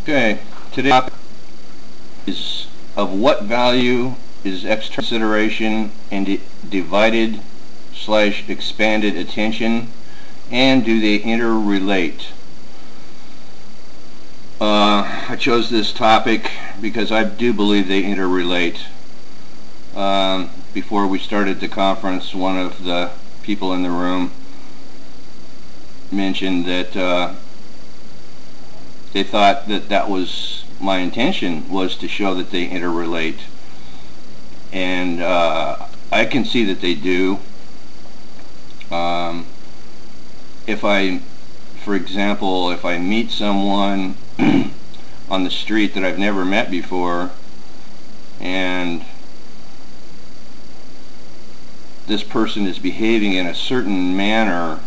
Okay, today's topic is of what value is external consideration and divided/expanded attention, and do they interrelate? I chose this topic because I do believe they interrelate. Before we started the conference, one of the people in the room mentioned that they thought that was my intention, was to show that they interrelate, and I can see that they do. For example, if I meet someone on the street that I've never met before, and this person is behaving in a certain manner,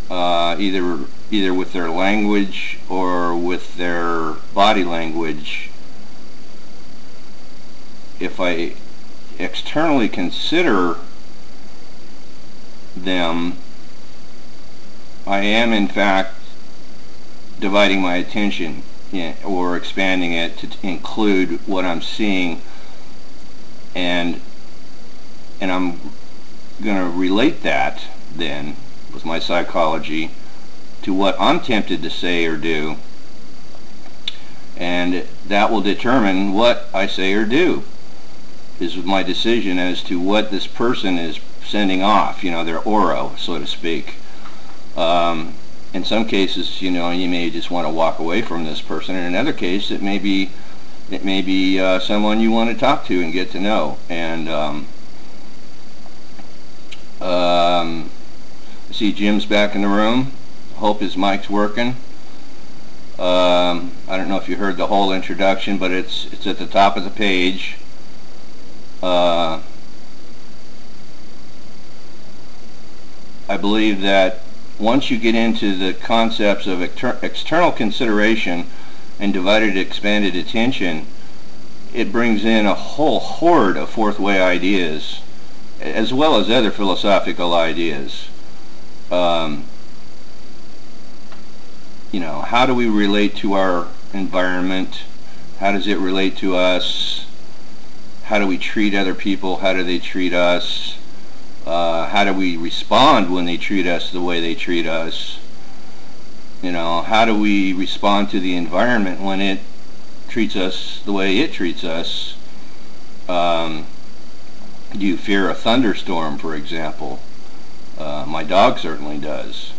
either with their language or with their body language, if I externally consider them, I am in fact dividing my attention or expanding it to include what I'm seeing, and I'm going to relate that then with my psychology to what I'm tempted to say or do, and that will determine what I say or do. Is my decision as to what this person is sending off, their aura, so to speak. In some cases, you may just want to walk away from this person. In another case, it may be someone you want to talk to and get to know. And I see Jim's back in the room. Hope his mic's working. I don't know if you heard the whole introduction, but it's at the top of the page. I believe that once you get into the concepts of external consideration and divided expanded attention, it brings in a whole horde of fourth way ideas, as well as other philosophical ideas. How do we relate to our environment? How does it relate to us? How do we treat other people? How do they treat us? How do we respond when they treat us the way they treat us? How do we respond to the environment when it treats us the way it treats us? Do you fear a thunderstorm, for example? My dog certainly does.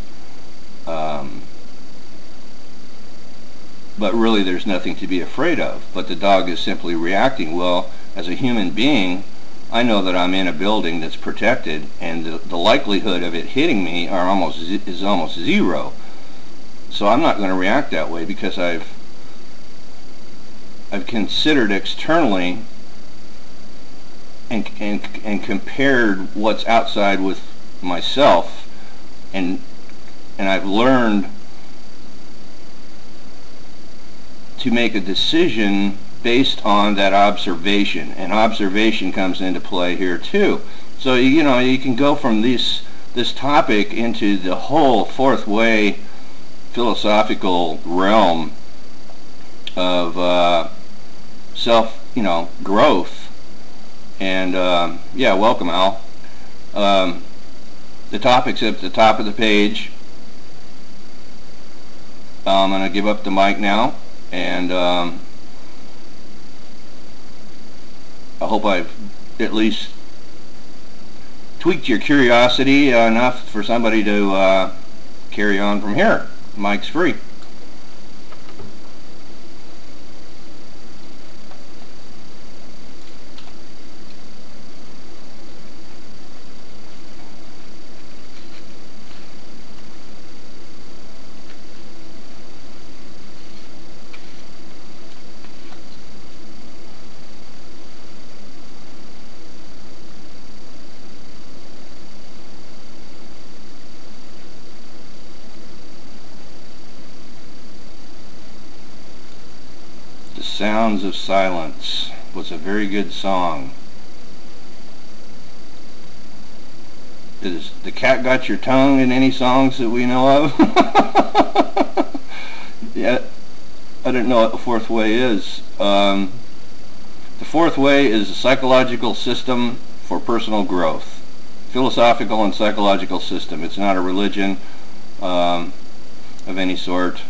But really there's nothing to be afraid of. But the dog is simply reacting. Well, as a human being, I know that I'm in a building that's protected, and the likelihood of it hitting me is almost zero. So I'm not going to react that way, because I've considered externally and compared what's outside with myself, and I've learned to make a decision based on that observation, and observation comes into play here too. So you can go from this topic into the whole fourth way philosophical realm of self growth. And yeah, welcome, Al. The topic's at the top of the page. I'm going to give up the mic now, and I hope I've at least tweaked your curiosity enough for somebody to carry on from here. Mic's free. Sounds of Silence was a very good song. Has the cat got your tongue in any songs that we know of? Yeah. I don't know what the fourth way is. The fourth way is a psychological system for personal growth. Philosophical and psychological system. It's not a religion of any sort.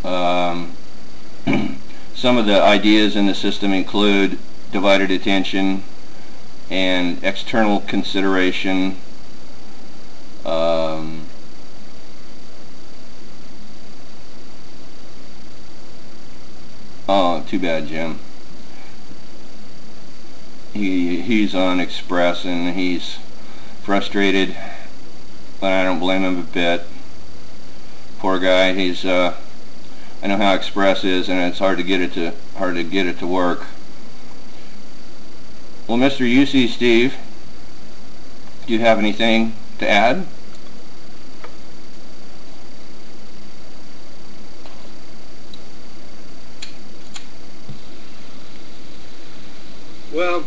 Some of the ideas in the system include divided attention and external consideration. Oh, too bad, Jim. He's on Express and he's frustrated, but I don't blame him a bit. Poor guy. He's I know how Express is, and it's hard to get it to work. Well, Mr. UC Steve, do you have anything to add? Well,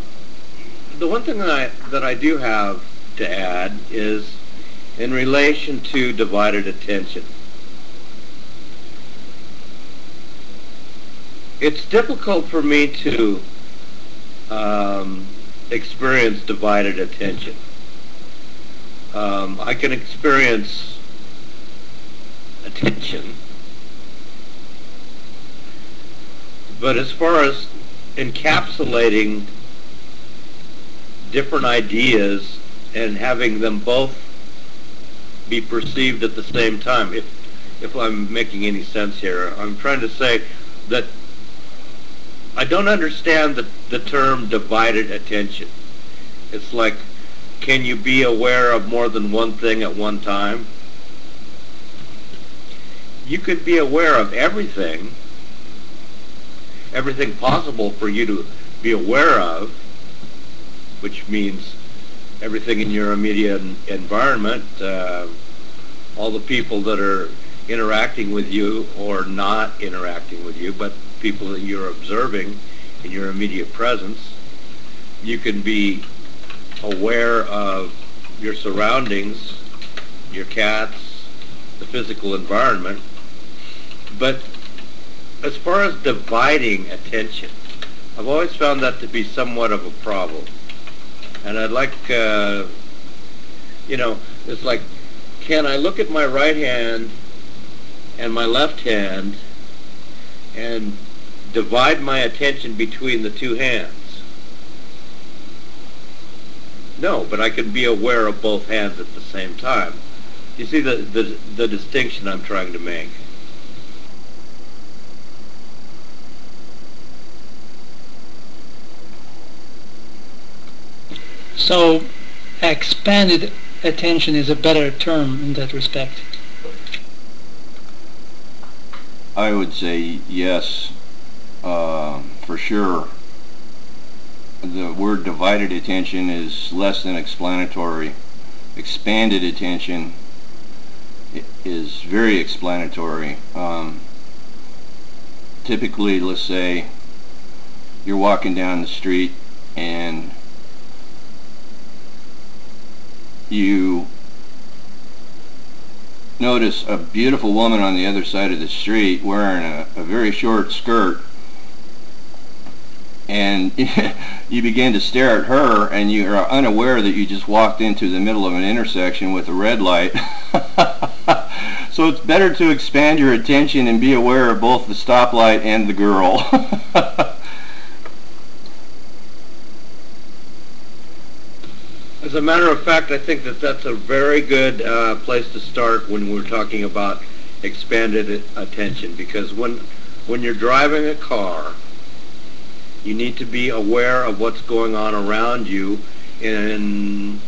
the one thing that I do have to add is in relation to divided attention. It's difficult for me to experience divided attention. I can experience attention, but as far as encapsulating different ideas and having them both be perceived at the same time, if I'm making any sense here, I'm trying to say that I don't understand the term divided attention. It's like, can you be aware of more than one thing at one time? You could be aware of everything possible for you to be aware of, which means everything in your immediate environment, all the people that are interacting with you or not interacting with you, but people that you're observing in your immediate presence. You can be aware of your surroundings, your cats, the physical environment. But as far as dividing attention, I've always found that to be somewhat of a problem. And I'd like, it's like, can I look at my right hand and my left hand and divide my attention between the two hands? No, but I can be aware of both hands at the same time. You see the distinction I'm trying to make? So, expanded attention is a better term in that respect. I would say yes, for sure. The word divided attention is less than explanatory. Expanded attention is very explanatory. Typically, let's say you're walking down the street and you notice a beautiful woman on the other side of the street wearing a very short skirt, and you begin to stare at her, and you are unaware that you just walked into the middle of an intersection with a red light. So it's better to expand your attention and be aware of both the stoplight and the girl. As a matter of fact, I think that that's a very good place to start when we're talking about expanded attention, because when you're driving a car, you need to be aware of what's going on around you in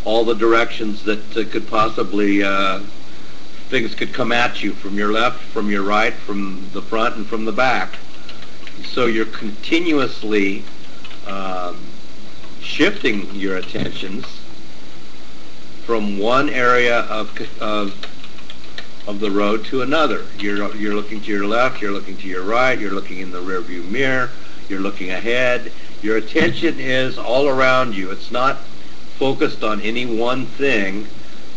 all the directions that could possibly, things could come at you from your left, from your right, from the front, and from the back. So you're continuously shifting your attentions from one area of the road to another. You're looking to your left, you're looking to your right, you're looking in the rearview mirror, you're looking ahead. Your attention is all around you. It's not focused on any one thing,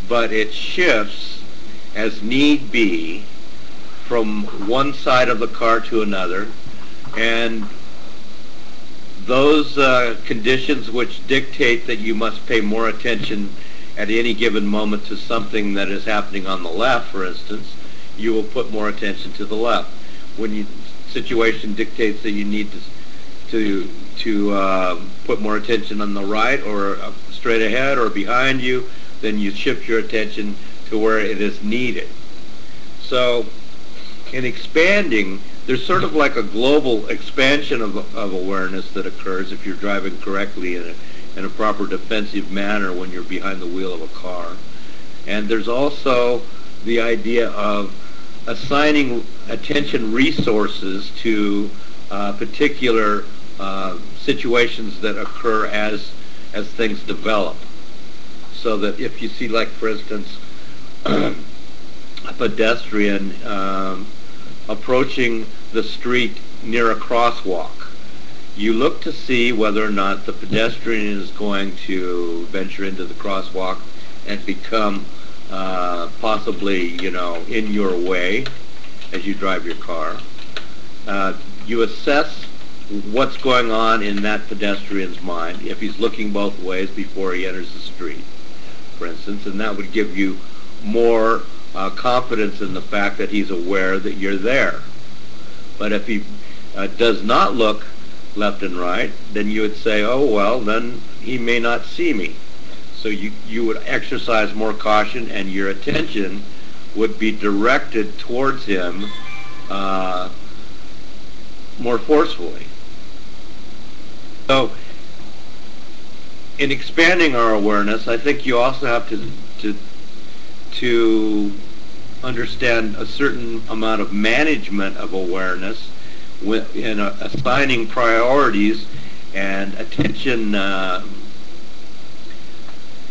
but it shifts as need be from one side of the car to another, and those conditions which dictate that you must pay more attention at any given moment to something that is happening on the left, for instance, you will put more attention to the left. When the situation dictates that you need to put more attention on the right or straight ahead or behind you, then you shift your attention to where it is needed. So in expanding, there's sort of like a global expansion of awareness that occurs if you're driving correctly in a proper defensive manner when you're behind the wheel of a car. And there's also the idea of assigning attention resources to particular situations that occur as things develop. So that if you see, like, for instance, a pedestrian approaching the street near a crosswalk, you look to see whether or not the pedestrian is going to venture into the crosswalk and become possibly, in your way as you drive your car. You assess what's going on in that pedestrian's mind if he's looking both ways before he enters the street, for instance, and that would give you more confidence in the fact that he's aware that you're there. But if he does not look left and right, then you would say, oh, well, then he may not see me. So you would exercise more caution, and your attention would be directed towards him more forcefully. So in expanding our awareness, I think you also have to understand a certain amount of management of awareness in assigning priorities and attention.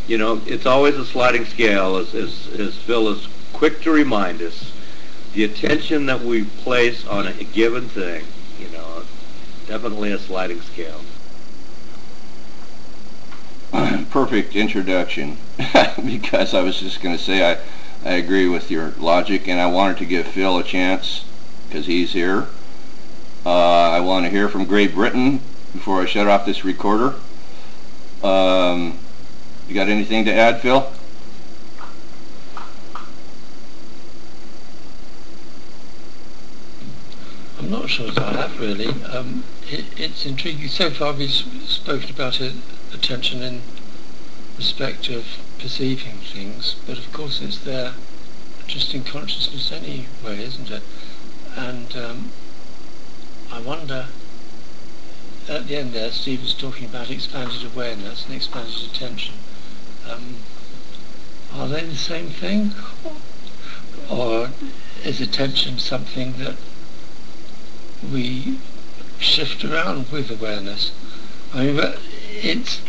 It's always a sliding scale, as Phil is quick to remind us. The attention that we place on a given thing, definitely a sliding scale. Perfect introduction, because I was just going to say I agree with your logic, and I wanted to give Phil a chance because he's here. I want to hear from Great Britain before I shut off this recorder. You got anything to add, Phil? I'm not sure that I have really. It's intriguing. So far we've spoken about attention in respect of perceiving things, but of course it's there just in consciousness anyway, isn't it? And I wonder, at the end there, Steve was talking about expanded awareness and expanded attention. Are they the same thing? Or is attention something that we shift around with awareness? I mean, but it's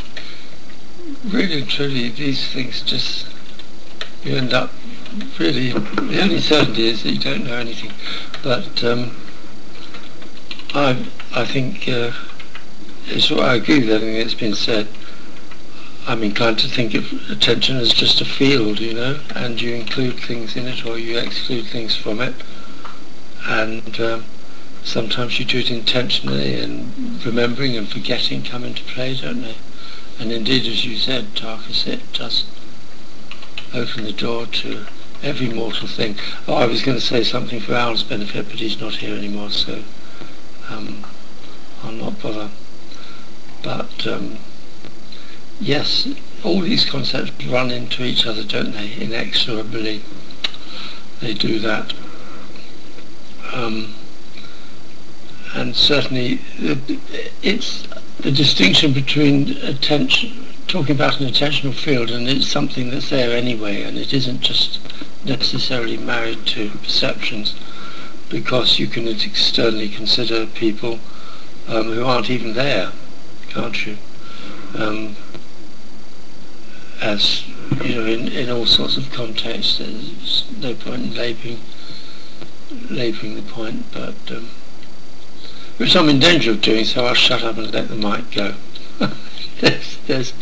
really and truly, these things just, you end up really, the only certainty is that you don't know anything. But I think I agree with everything that's been said. I'm inclined to think of attention as just a field, and you include things in it or you exclude things from it, and sometimes you do it intentionally, and remembering and forgetting come into play, don't they? And indeed, as you said, Tarkus, it does open the door to every mortal thing. Oh, I was going to say something for Al's benefit, but he's not here anymore, so I'll not bother. But yes, all these concepts run into each other, don't they? Inexorably, they do that. And certainly, it's the distinction between attention, talking about an attentional field, and it's something that's there anyway, and it isn't just necessarily married to perceptions, because you can externally consider people who aren't even there, can't you? As in all sorts of contexts, there's no point in labouring the point, but which I'm in danger of doing, so I'll shut up and let the mic go. there's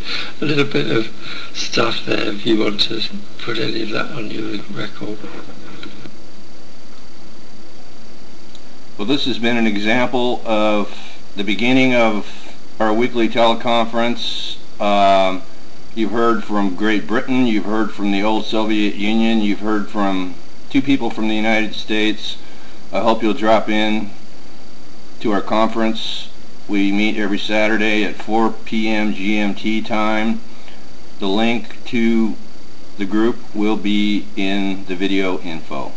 a little bit of stuff there if you want to put any of that on your record. Well, this has been an example of the beginning of our weekly teleconference. You've heard from Great Britain, you've heard from the old Soviet Union, you've heard from 2 people from the United States. I hope you'll drop in to our conference. We meet every Saturday at 4 p.m. GMT time. The link to the group will be in the video info.